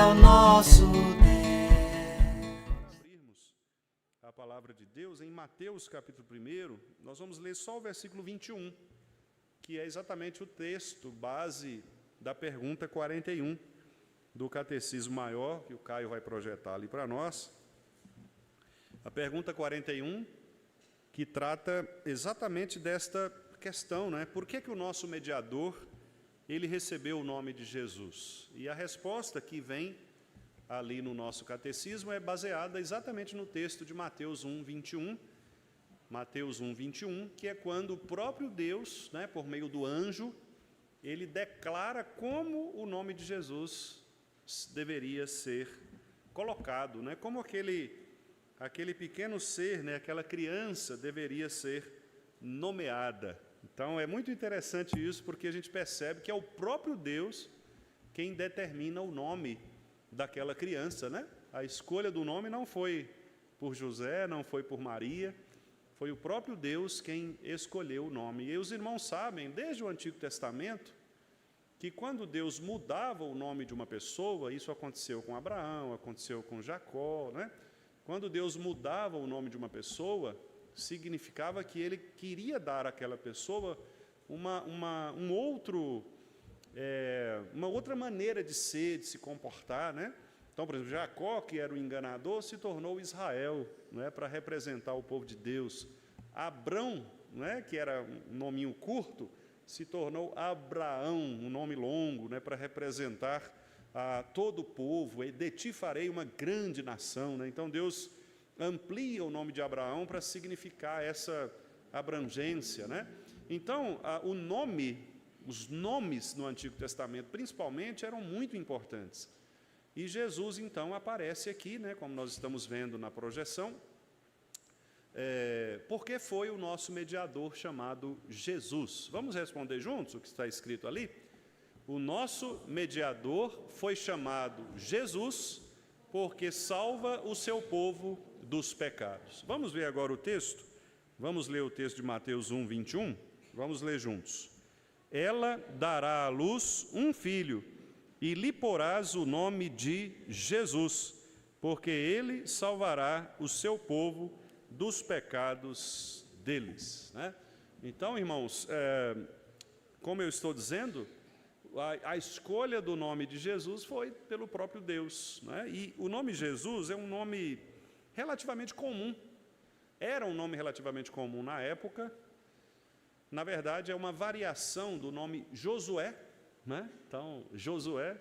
o nosso Deus. Abrirmos a palavra de Deus em Mateus capítulo 1, nós vamos ler só o versículo 21, que é exatamente o texto base da pergunta 41 do Catecismo Maior, que o Caio vai projetar ali para nós. A pergunta 41, que trata exatamente desta questão, né? Por que o nosso mediador, ele recebeu o nome de Jesus? E a resposta que vem ali no nosso catecismo é baseada exatamente no texto de Mateus 1, 21. Mateus 1, 21, que é quando o próprio Deus, né, por meio do anjo, ele declara como o nome de Jesus deveria ser colocado, né? Como aquele pequeno ser, né, aquela criança deveria ser nomeada. Então, é muito interessante isso, porque a gente percebe que é o próprio Deus quem determina o nome daquela criança, né? A escolha do nome não foi por José, não foi por Maria, foi o próprio Deus quem escolheu o nome. E os irmãos sabem, desde o Antigo Testamento, que quando Deus mudava o nome de uma pessoa, isso aconteceu com Abraão, aconteceu com Jacó, né? Quando Deus mudava o nome de uma pessoa, significava que ele queria dar àquela pessoa uma outra maneira de ser, de se comportar, né? Então, por exemplo, Jacó, que era o enganador, se tornou Israel, né, para representar o povo de Deus. Abrão, né, que era um nominho curto, se tornou Abraão, um nome longo, né, para representar a todo o povo. E de ti farei uma grande nação, né? Então Deus amplia o nome de Abraão para significar essa abrangência, né? Então os nomes no Antigo Testamento, principalmente, eram muito importantes. E Jesus, então, aparece aqui, né, como nós estamos vendo na projeção, porque foi o nosso mediador chamado Jesus. Vamos responder juntos o que está escrito ali? O nosso mediador foi chamado Jesus, porque salva o seu povo dos pecados. Vamos ver agora o texto? Vamos ler o texto de Mateus 1, 21? Vamos ler juntos. Ela dará à luz um filho, e lhe porás o nome de Jesus, porque ele salvará o seu povo dos pecados deles, né? Então, irmãos, como eu estou dizendo, a escolha do nome de Jesus foi pelo próprio Deus, né? E o nome Jesus é um nome relativamente comum. Era um nome relativamente comum na época. Na verdade, é uma variação do nome Josué, né? Então, Josué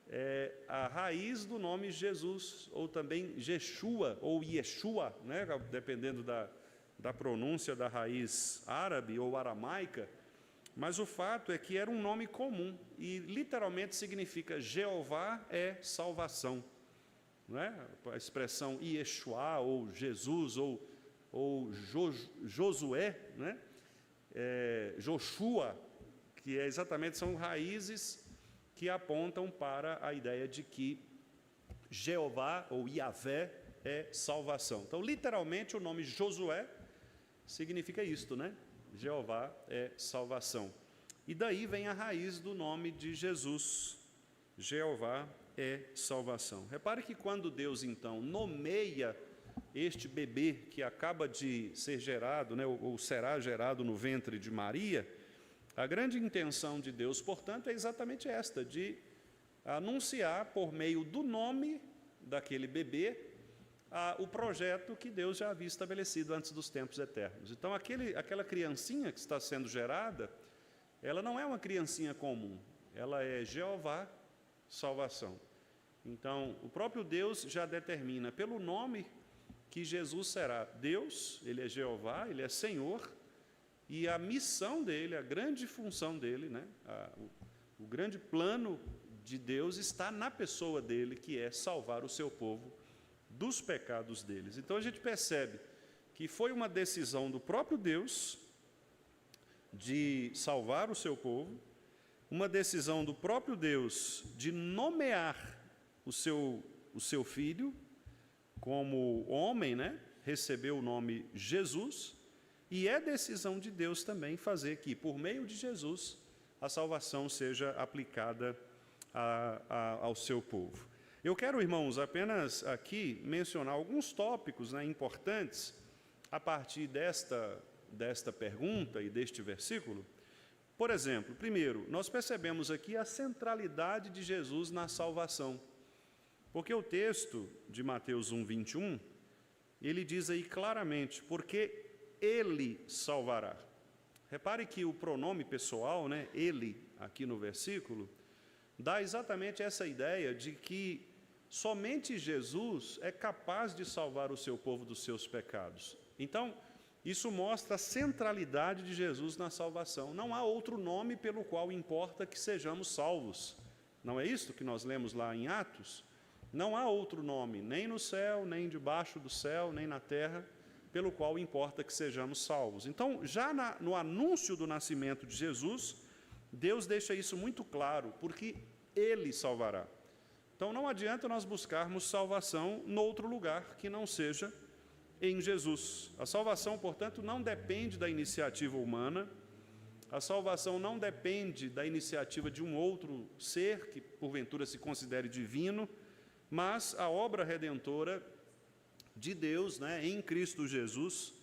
é a raiz do nome Jesus, ou também Jeshua, ou Yeshua, né? Dependendo da pronúncia da raiz árabe ou aramaica. Mas o fato é que era um nome comum, e literalmente significa Jeová é salvação, não é? A expressão Yeshua, ou Jesus, ou Josué, né? Joshua, que exatamente são raízes que apontam para a ideia de que Jeová, ou Yahvé, é salvação. Então, literalmente, o nome Josué significa isto, né? Jeová é salvação. E daí vem a raiz do nome de Jesus. Jeová é salvação. Repare que quando Deus, então, nomeia este bebê que acaba de ser gerado, né, ou será gerado no ventre de Maria, a grande intenção de Deus, portanto, é exatamente esta, de anunciar por meio do nome daquele bebê o projeto que Deus já havia estabelecido antes dos tempos eternos. Então, aquela criancinha que está sendo gerada, ela não é uma criancinha comum, ela é Jeová, salvação. Então, o próprio Deus já determina pelo nome que Jesus será Deus, ele é Jeová, ele é Senhor, e a missão dele, a grande função dele, né, o grande plano de Deus está na pessoa dele, que é salvar o seu povo dos pecados deles. Então a gente percebe que foi uma decisão do próprio Deus de salvar o seu povo, uma decisão do próprio Deus de nomear o seu filho como homem, né? Recebeu o nome Jesus, e é decisão de Deus também fazer que, por meio de Jesus, a salvação seja aplicada ao seu povo. Eu quero, irmãos, apenas aqui mencionar alguns tópicos, né, importantes a partir desta pergunta e deste versículo. Por exemplo, primeiro, nós percebemos aqui a centralidade de Jesus na salvação. Porque o texto de Mateus 1:21, ele diz aí claramente, porque Ele salvará. Repare que o pronome pessoal, né, Ele, aqui no versículo, dá exatamente essa ideia de que somente Jesus é capaz de salvar o seu povo dos seus pecados. Então, isso mostra a centralidade de Jesus na salvação. Não há outro nome pelo qual importa que sejamos salvos. Não é isso que nós lemos lá em Atos? Não há outro nome, nem no céu, nem debaixo do céu, nem na terra, pelo qual importa que sejamos salvos. Então, já no anúncio do nascimento de Jesus, Deus deixa isso muito claro, porque Ele salvará. Então, não adianta nós buscarmos salvação em outro lugar que não seja em Jesus. A salvação, portanto, não depende da iniciativa humana, a salvação não depende da iniciativa de um outro ser que, porventura, se considere divino, mas a obra redentora de Deus, né, em Cristo Jesus,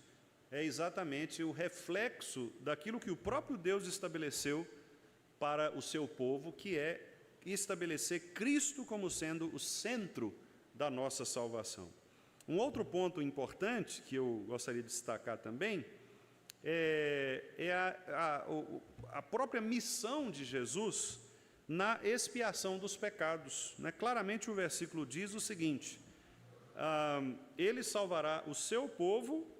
é exatamente o reflexo daquilo que o próprio Deus estabeleceu para o seu povo, que é estabelecer Cristo como sendo o centro da nossa salvação. Um outro ponto importante que eu gostaria de destacar também é a própria missão de Jesus na expiação dos pecados. Né? Claramente o versículo diz o seguinte, Ele salvará o seu povo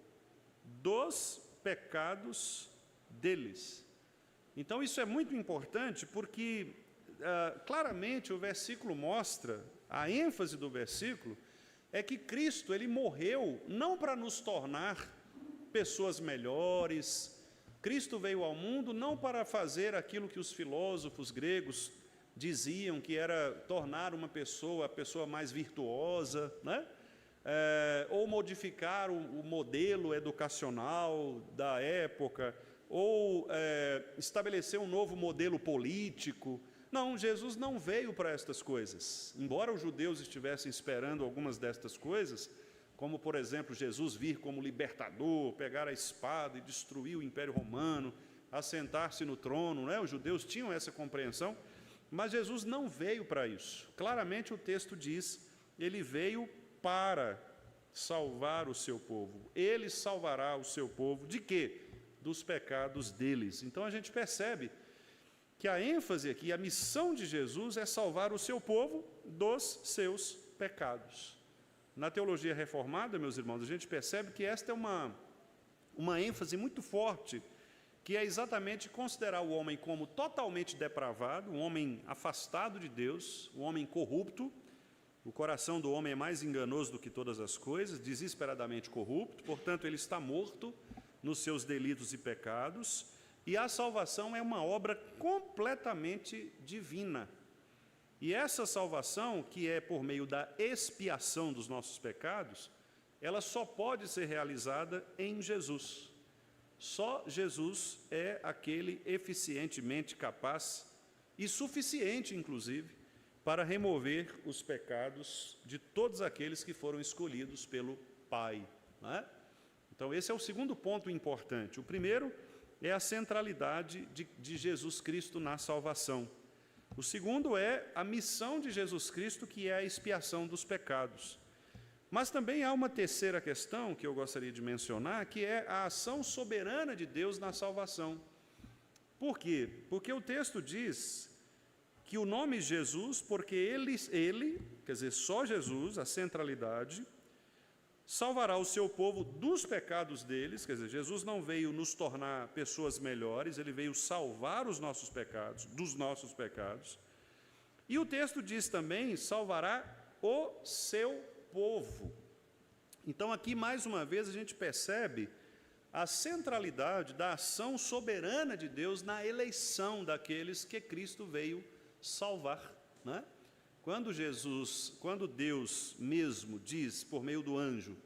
dos pecados deles. Então isso é muito importante porque claramente o versículo mostra, a ênfase do versículo é que Cristo, Ele morreu não para nos tornar pessoas melhores. Cristo veio ao mundo não para fazer aquilo que os filósofos gregos diziam, que era tornar uma pessoa a pessoa mais virtuosa, né? Ou modificar o modelo educacional da época, ou estabelecer um novo modelo político. Não, Jesus não veio para estas coisas. Embora os judeus estivessem esperando algumas destas coisas, como, por exemplo, Jesus vir como libertador, pegar a espada e destruir o Império Romano, assentar-se no trono, né? Os judeus tinham essa compreensão, mas Jesus não veio para isso. Claramente o texto diz, Ele veio para salvar o seu povo. Ele salvará o seu povo de quê? Dos pecados deles. Então a gente percebe que a ênfase aqui, a missão de Jesus é salvar o seu povo dos seus pecados. Na teologia reformada, meus irmãos, a gente percebe que esta é uma ênfase muito forte, que é exatamente considerar o homem como totalmente depravado, um homem afastado de Deus, um homem corrupto. O coração do homem é mais enganoso do que todas as coisas, desesperadamente corrupto, portanto, ele está morto nos seus delitos e pecados, e a salvação é uma obra completamente divina. E essa salvação, que é por meio da expiação dos nossos pecados, ela só pode ser realizada em Jesus. Só Jesus é aquele eficientemente capaz e suficiente, inclusive, para remover os pecados de todos aqueles que foram escolhidos pelo Pai. Né? Então, esse é o segundo ponto importante. O primeiro é a centralidade de Jesus Cristo na salvação. O segundo é a missão de Jesus Cristo, que é a expiação dos pecados. Mas também há uma terceira questão que eu gostaria de mencionar, que é a ação soberana de Deus na salvação. Por quê? Porque o texto diz que o nome Jesus, porque ele, quer dizer, só Jesus, a centralidade, salvará o seu povo dos pecados deles, quer dizer, Jesus não veio nos tornar pessoas melhores, Ele veio salvar os nossos pecados, dos nossos pecados. E o texto diz também, salvará o seu povo. Então aqui, mais uma vez, a gente percebe a centralidade da ação soberana de Deus na eleição daqueles que Cristo veio salvar, né? Quando Deus mesmo diz, por meio do anjo,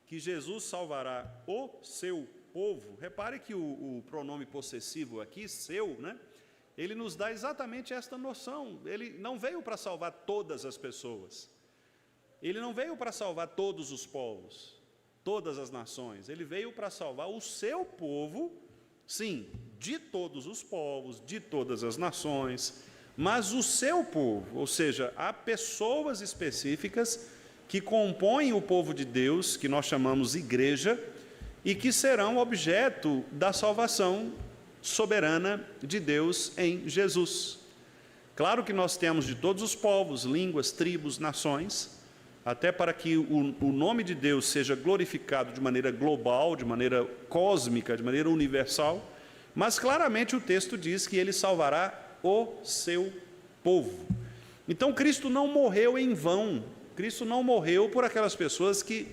que Jesus salvará o seu povo, repare que o pronome possessivo aqui, seu, né? Ele nos dá exatamente esta noção. Ele não veio para salvar todas as pessoas. Ele não veio para salvar todos os povos, todas as nações. Ele veio para salvar o seu povo, sim, de todos os povos, de todas as nações, mas o seu povo, ou seja, há pessoas específicas que compõem o povo de Deus, que nós chamamos igreja, e que serão objeto da salvação soberana de Deus em Jesus. Claro que nós temos de todos os povos, línguas, tribos, nações, até para que o nome de Deus seja glorificado de maneira global, de maneira cósmica, de maneira universal, mas claramente o texto diz que ele salvará o seu povo. Então Cristo não morreu em vão, Cristo não morreu por aquelas pessoas que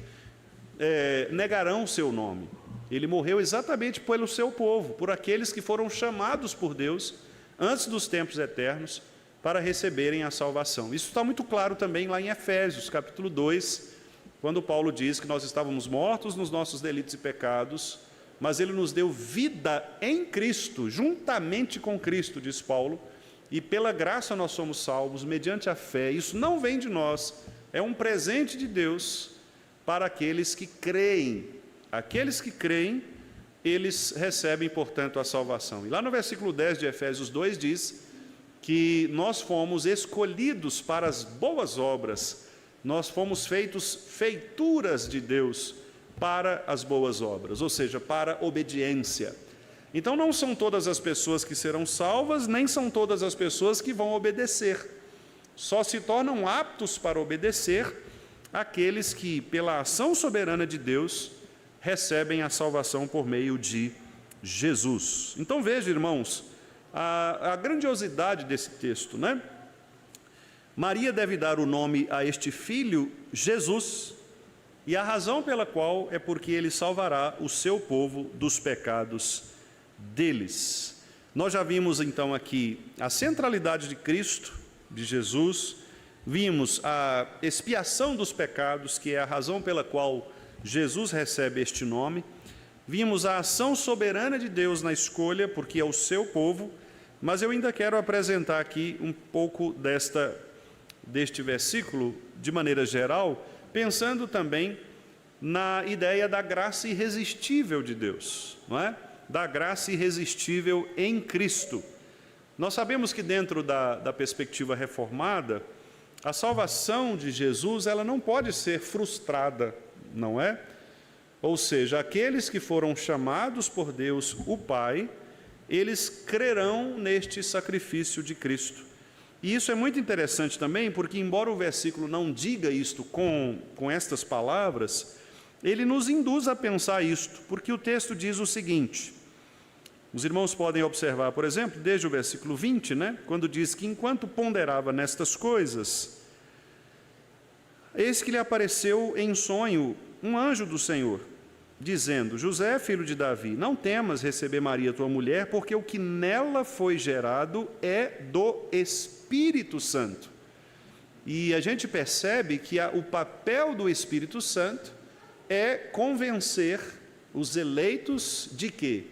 negarão o seu nome. Ele morreu exatamente pelo seu povo, por aqueles que foram chamados por Deus antes dos tempos eternos para receberem a salvação. Isso está muito claro também lá em Efésios, capítulo 2, quando Paulo diz que nós estávamos mortos nos nossos delitos e pecados, mas ele nos deu vida em Cristo, juntamente com Cristo, diz Paulo, e pela graça nós somos salvos, mediante a fé. Isso não vem de nós, é um presente de Deus para aqueles que creem. Aqueles que creem, eles recebem, portanto, a salvação. E lá no versículo 10 de Efésios 2 diz que nós fomos escolhidos para as boas obras, nós fomos feituras de Deus para as boas obras, ou seja, para a obediência. Então não são todas as pessoas que serão salvas, nem são todas as pessoas que vão obedecer. Só se tornam aptos para obedecer aqueles que, pela ação soberana de Deus, recebem a salvação por meio de Jesus. Então veja, irmãos, a grandiosidade desse texto, né? Maria deve dar o nome a este filho, Jesus, e a razão pela qual é porque ele salvará o seu povo dos pecados deles. Nós já vimos então aqui a centralidade de Cristo, de Jesus, vimos a expiação dos pecados, que é a razão pela qual Jesus recebe este nome, vimos a ação soberana de Deus na escolha, porque é o seu povo, mas eu ainda quero apresentar aqui um pouco deste versículo, de maneira geral, pensando também na ideia da graça irresistível de Deus, não é? Da graça irresistível em Cristo. Nós sabemos que dentro da perspectiva reformada, a salvação de Jesus, ela não pode ser frustrada, não é? Ou seja, aqueles que foram chamados por Deus, o Pai, eles crerão neste sacrifício de Cristo. E isso é muito interessante também, porque embora o versículo não diga isto com estas palavras, ele nos induz a pensar isto, porque o texto diz o seguinte, os irmãos podem observar, por exemplo, desde o versículo 20, né, quando diz que enquanto ponderava nestas coisas, eis que lhe apareceu em sonho um anjo do Senhor, dizendo, José, filho de Davi, não temas receber Maria, tua mulher, porque o que nela foi gerado é do Espírito Santo. E a gente percebe que o papel do Espírito Santo é convencer os eleitos de quê?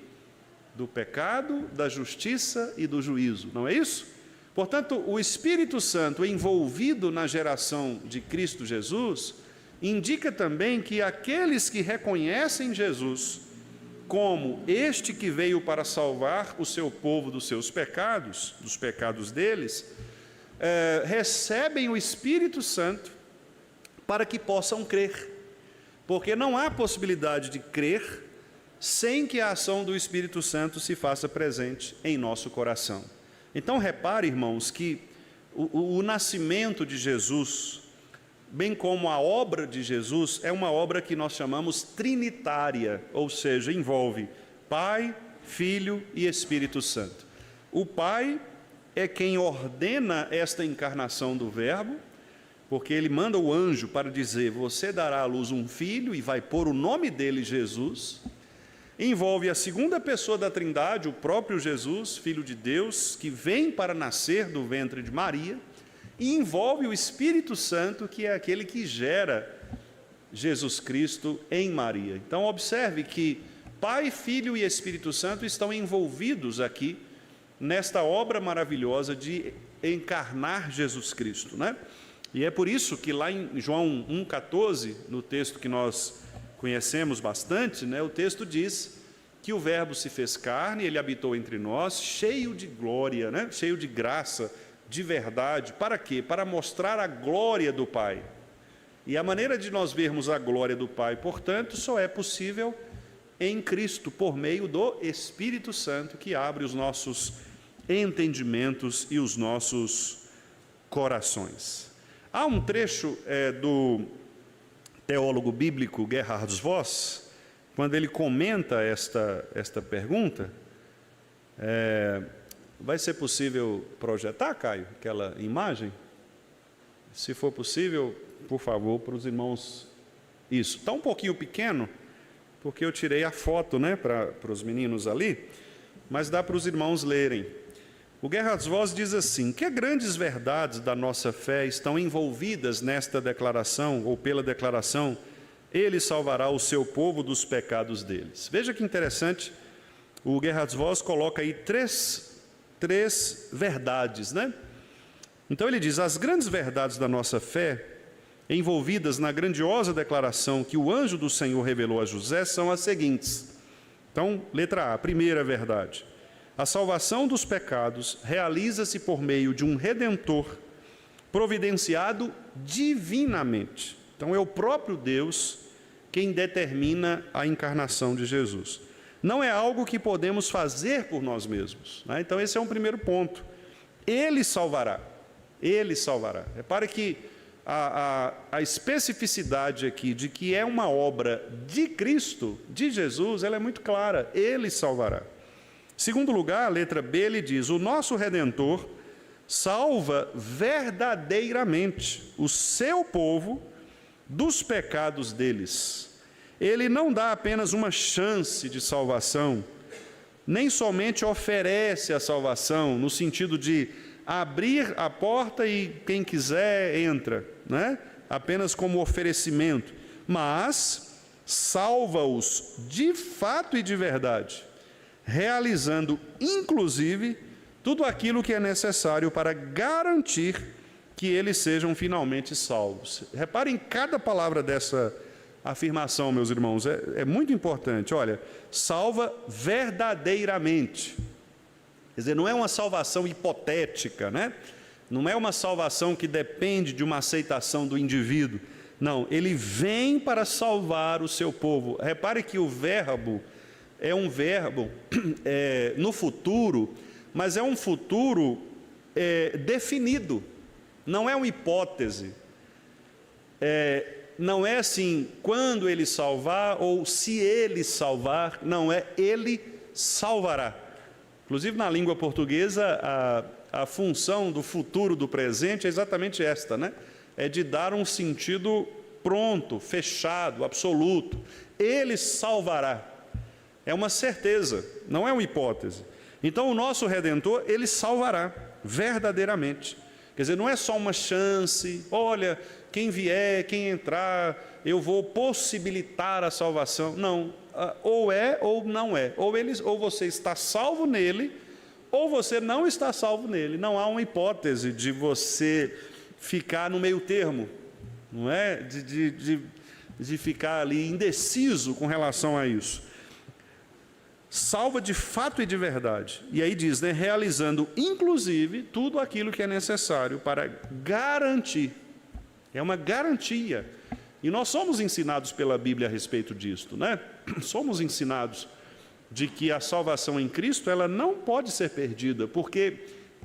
Do pecado, da justiça e do juízo, não é isso? Portanto, o Espírito Santo envolvido na geração de Cristo Jesus indica também que aqueles que reconhecem Jesus como este que veio para salvar o seu povo dos seus pecados, dos pecados deles, recebem o Espírito Santo para que possam crer, porque não há possibilidade de crer sem que a ação do Espírito Santo se faça presente em nosso coração. Então repare, irmãos, que o nascimento de Jesus, bem como a obra de Jesus, é uma obra que nós chamamos trinitária, ou seja, envolve Pai, Filho e Espírito Santo. O Pai é quem ordena esta encarnação do Verbo, porque ele manda o anjo para dizer, você dará à luz um filho e vai pôr o nome dele Jesus. Envolve a segunda pessoa da Trindade, o próprio Jesus, Filho de Deus, que vem para nascer do ventre de Maria, e envolve o Espírito Santo, que é aquele que gera Jesus Cristo em Maria. Então, observe que Pai, Filho e Espírito Santo estão envolvidos aqui nesta obra maravilhosa de encarnar Jesus Cristo, né? E é por isso que lá em João 1,14, no texto que nós conhecemos bastante, né, o texto diz que o Verbo se fez carne, ele habitou entre nós, cheio de glória, né, cheio de graça, de verdade. Para quê? Para mostrar a glória do Pai. E a maneira de nós vermos a glória do Pai, portanto, só é possível em Cristo, por meio do Espírito Santo, que abre os nossos entendimentos e os nossos corações. Há um trecho do teólogo bíblico Gerhard Voss, quando ele comenta esta pergunta. Vai ser possível projetar, Caio, aquela imagem? Se for possível, por favor, para os irmãos. Isso, está um pouquinho pequeno, porque eu tirei a foto, né, para os meninos ali, mas dá para os irmãos lerem. O Gerhard Voss diz assim: que grandes verdades da nossa fé estão envolvidas nesta declaração, ou pela declaração, ele salvará o seu povo dos pecados deles. Veja que interessante, o Gerhard Voss coloca aí três verdades, né? Então ele diz: as grandes verdades da nossa fé, envolvidas na grandiosa declaração que o anjo do Senhor revelou a José, são as seguintes. Então, letra A, primeira verdade: a salvação dos pecados realiza-se por meio de um Redentor providenciado divinamente. Então, é o próprio Deus quem determina a encarnação de Jesus. Não é algo que podemos fazer por nós mesmos, né? Então, esse é um primeiro ponto. Ele salvará. Ele salvará. Repare que a especificidade aqui de que é uma obra de Cristo, de Jesus, ela é muito clara. Ele salvará. Segundo lugar, a letra B, ele diz: o nosso Redentor salva verdadeiramente o seu povo dos pecados deles. Ele não dá apenas uma chance de salvação, nem somente oferece a salvação, no sentido de abrir a porta e quem quiser entra, né? Apenas como oferecimento, mas salva-os de fato e de verdade, realizando, inclusive, tudo aquilo que é necessário para garantir que eles sejam finalmente salvos. Reparem em cada palavra dessa afirmação, meus irmãos, é muito importante. Olha, salva verdadeiramente. Quer dizer, não é uma salvação hipotética, né? Não é uma salvação que depende de uma aceitação do indivíduo. Não, ele vem para salvar o seu povo. Repare que o verbo é um verbo no futuro, mas é um futuro definido, não é uma hipótese. Não é assim, quando ele salvar ou se ele salvar, não, é ele salvará. Inclusive na língua portuguesa, a função do futuro do presente é exatamente esta, né? É de dar um sentido pronto, fechado, absoluto. Ele salvará. É uma certeza, não é uma hipótese. Então, o nosso Redentor, ele salvará verdadeiramente. Quer dizer, não é só uma chance, olha, quem vier, quem entrar, eu vou possibilitar a salvação. Não, ou é ou não é. Ou você está salvo nele, ou você não está salvo nele. Não há uma hipótese de você ficar no meio termo, não é? De ficar ali indeciso com relação a isso. Salva de fato e de verdade. E aí diz, né, realizando inclusive tudo aquilo que é necessário para garantir. É uma garantia. E nós somos ensinados pela Bíblia a respeito disto, né? Somos ensinados de que a salvação em Cristo, ela não pode ser perdida, porque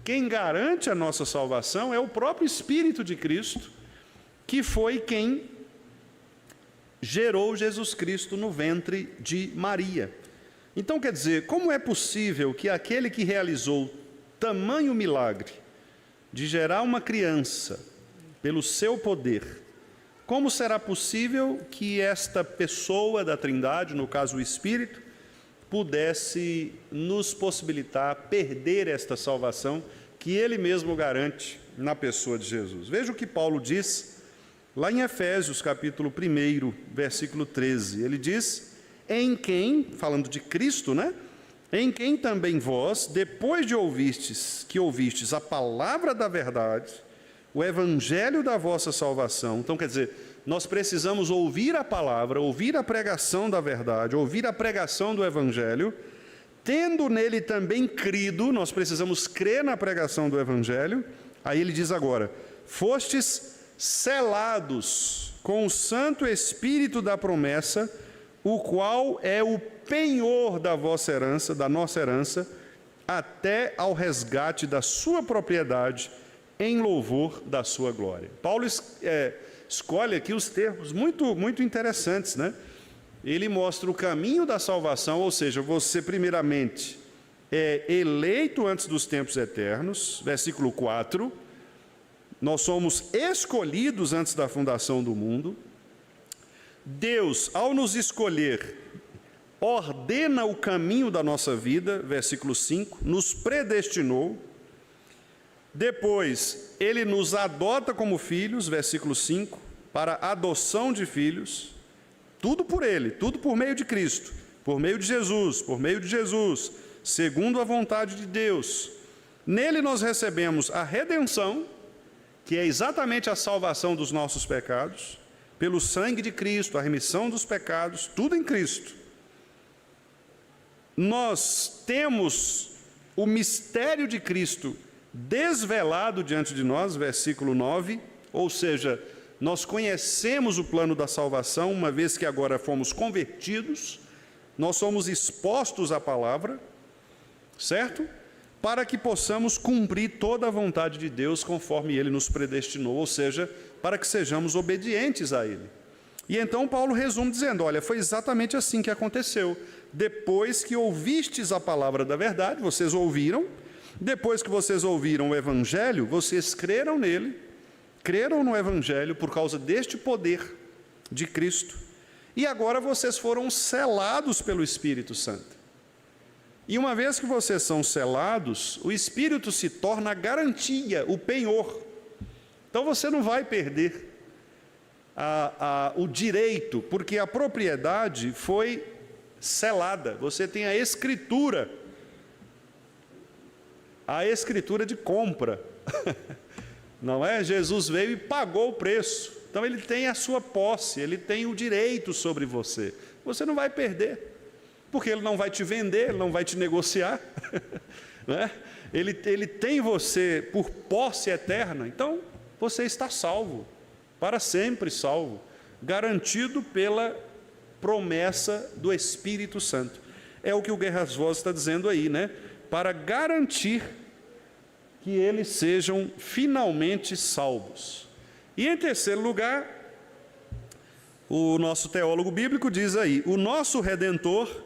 quem garante a nossa salvação é o próprio Espírito de Cristo, que foi quem gerou Jesus Cristo no ventre de Maria. Então, quer dizer, como é possível que aquele que realizou tamanho milagre de gerar uma criança pelo seu poder, como será possível que esta pessoa da Trindade, no caso o Espírito, pudesse nos possibilitar perder esta salvação que Ele mesmo garante na pessoa de Jesus? Veja o que Paulo diz lá em Efésios, capítulo 1, versículo 13. Ele diz: em quem, falando de Cristo, né? Em quem também vós, depois de ouvistes a palavra da verdade, o evangelho da vossa salvação. Então, quer dizer, nós precisamos ouvir a palavra, ouvir a pregação da verdade, ouvir a pregação do evangelho, tendo nele também crido, nós precisamos crer na pregação do evangelho. Aí ele diz agora: fostes selados com o Santo Espírito da promessa, o qual é o penhor da vossa herança, da nossa herança, até ao resgate da sua propriedade, em louvor da sua glória. Paulo escolhe aqui os termos muito interessantes, né? Ele mostra o caminho da salvação, ou seja, você primeiramente é eleito antes dos tempos eternos, versículo 4, nós somos escolhidos antes da fundação do mundo. Deus, ao nos escolher, ordena o caminho da nossa vida, versículo 5, nos predestinou. Depois, ele nos adota como filhos, versículo 5, para a adoção de filhos. Tudo por ele, tudo por meio de Cristo, por meio de Jesus, segundo a vontade de Deus. Nele nós recebemos a redenção, que é exatamente a salvação dos nossos pecados, pelo sangue de Cristo, a remissão dos pecados, tudo em Cristo. Nós temos o mistério de Cristo desvelado diante de nós, versículo 9, ou seja, nós conhecemos o plano da salvação, uma vez que agora fomos convertidos, nós somos expostos à palavra, certo? Para que possamos cumprir toda a vontade de Deus conforme Ele nos predestinou, ou seja, para que sejamos obedientes a Ele. E então Paulo resume dizendo: olha, foi exatamente assim que aconteceu. Depois que ouvistes a palavra da verdade, vocês ouviram, depois que vocês ouviram o Evangelho, vocês creram nele, creram no Evangelho por causa deste poder de Cristo, e agora vocês foram selados pelo Espírito Santo. E uma vez que vocês são selados, o Espírito se torna a garantia, o penhor. Então você não vai perder o direito, porque a propriedade foi selada. Você tem a escritura de compra. Não é? Jesus veio e pagou o preço. Então ele tem a sua posse, ele tem o direito sobre você. Você não vai perder, porque ele não vai te vender, ele não vai te negociar. Né? Ele tem você por posse eterna. Então você está salvo, para sempre salvo, garantido pela promessa do Espírito Santo. É o que o Guerras Vozes está dizendo aí, né? Para garantir que eles sejam finalmente salvos. E em terceiro lugar, o nosso teólogo bíblico diz aí: o nosso Redentor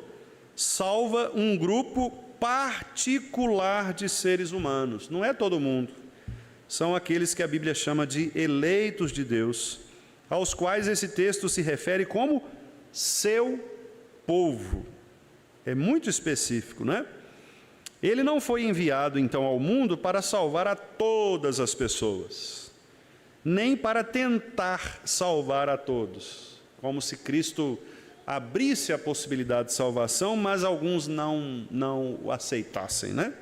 salva um grupo particular de seres humanos. Não é todo mundo. São aqueles que a Bíblia chama de eleitos de Deus, aos quais esse texto se refere como seu povo. É muito específico, né? Ele não foi enviado, então, ao mundo para salvar a todas as pessoas, nem para tentar salvar a todos, como se Cristo abrisse a possibilidade de salvação, mas alguns não o aceitassem, né?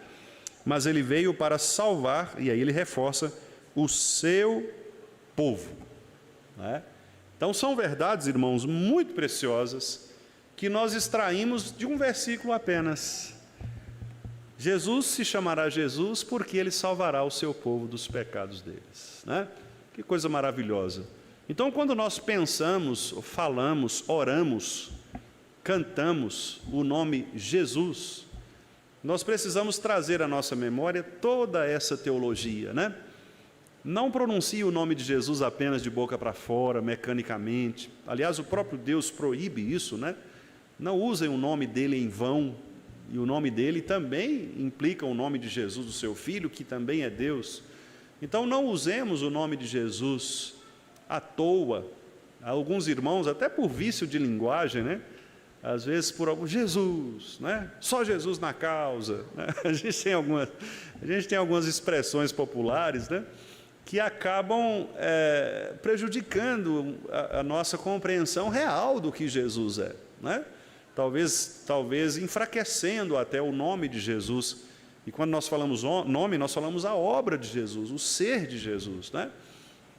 Mas ele veio para salvar, e aí ele reforça, o seu povo, né? Então são verdades, irmãos, muito preciosas, que nós extraímos de um versículo apenas. Jesus se chamará Jesus porque ele salvará o seu povo dos pecados deles, né? Que coisa maravilhosa. Então, quando nós pensamos, falamos, oramos, cantamos o nome Jesus, nós precisamos trazer à nossa memória toda essa teologia, né? Não pronuncie o nome de Jesus apenas de boca para fora, mecanicamente. Aliás, o próprio Deus proíbe isso, né? Não usem o nome dele em vão. E o nome dele também implica o nome de Jesus, o seu Filho, que também é Deus. Então não usemos o nome de Jesus à toa. Alguns irmãos, até por vício de linguagem, né? Às vezes por algum Jesus, né? Só Jesus na causa, né? A gente tem algumas expressões populares, né? Que acabam prejudicando a nossa compreensão real do que Jesus é, né? Talvez enfraquecendo até o nome de Jesus E quando nós falamos nome, nós falamos a obra de Jesus, o ser de Jesus, né?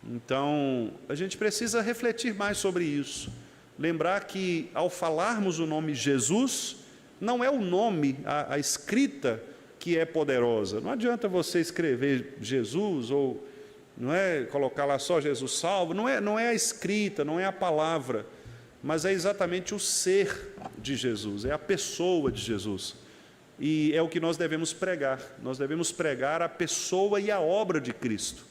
Então, a gente precisa refletir mais sobre isso. Lembrar que, ao falarmos o nome Jesus, não é o nome, a escrita que é poderosa. Não adianta você escrever Jesus, ou não é colocar lá só Jesus salvo, não é a escrita, não é a palavra, mas é exatamente o ser de Jesus, é a pessoa de Jesus. E é o que nós devemos pregar. Nós devemos pregar a pessoa e a obra de Cristo.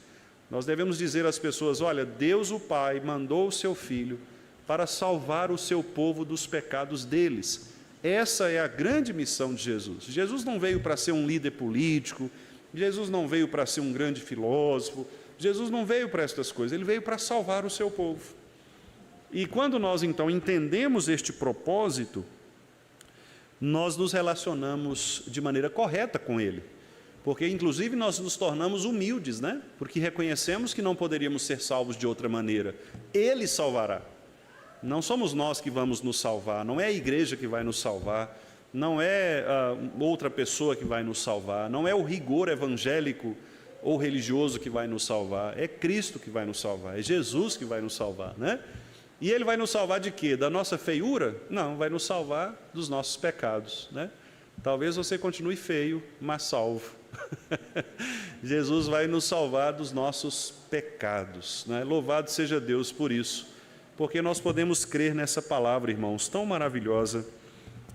Nós devemos dizer às pessoas: olha, Deus o Pai mandou o seu Filho para salvar o seu povo dos pecados deles. Essa é a grande missão de Jesus. Jesus não veio para ser um líder político, Jesus não veio para ser um grande filósofo, Jesus não veio para estas coisas, ele veio para salvar o seu povo. E quando nós então entendemos este propósito, nós nos relacionamos de maneira correta com ele. Porque, inclusive, nós nos tornamos humildes, né? Porque reconhecemos que não poderíamos ser salvos de outra maneira. Ele salvará. Não somos nós que vamos nos salvar, não é a igreja que vai nos salvar, não é outra pessoa que vai nos salvar, não é o rigor evangélico ou religioso que vai nos salvar, é Cristo que vai nos salvar, é Jesus que vai nos salvar, né? E Ele vai nos salvar de quê? Da nossa feiura? Não, vai nos salvar dos nossos pecados, né? Talvez você continue feio, mas salvo. Jesus vai nos salvar dos nossos pecados, né? Louvado seja Deus por isso, porque nós podemos crer nessa palavra, irmãos, tão maravilhosa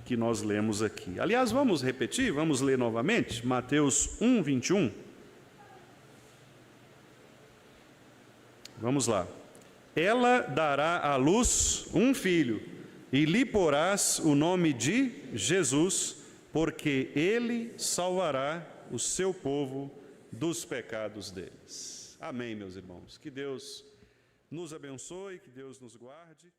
que nós lemos aqui. Aliás, vamos repetir, vamos ler novamente, Mateus 1, 21. Vamos lá. Ela dará à luz um filho, e lhe porás o nome de Jesus, porque ele salvará o seu povo dos pecados deles. Amém, meus irmãos. Que Deus nos abençoe, que Deus nos guarde.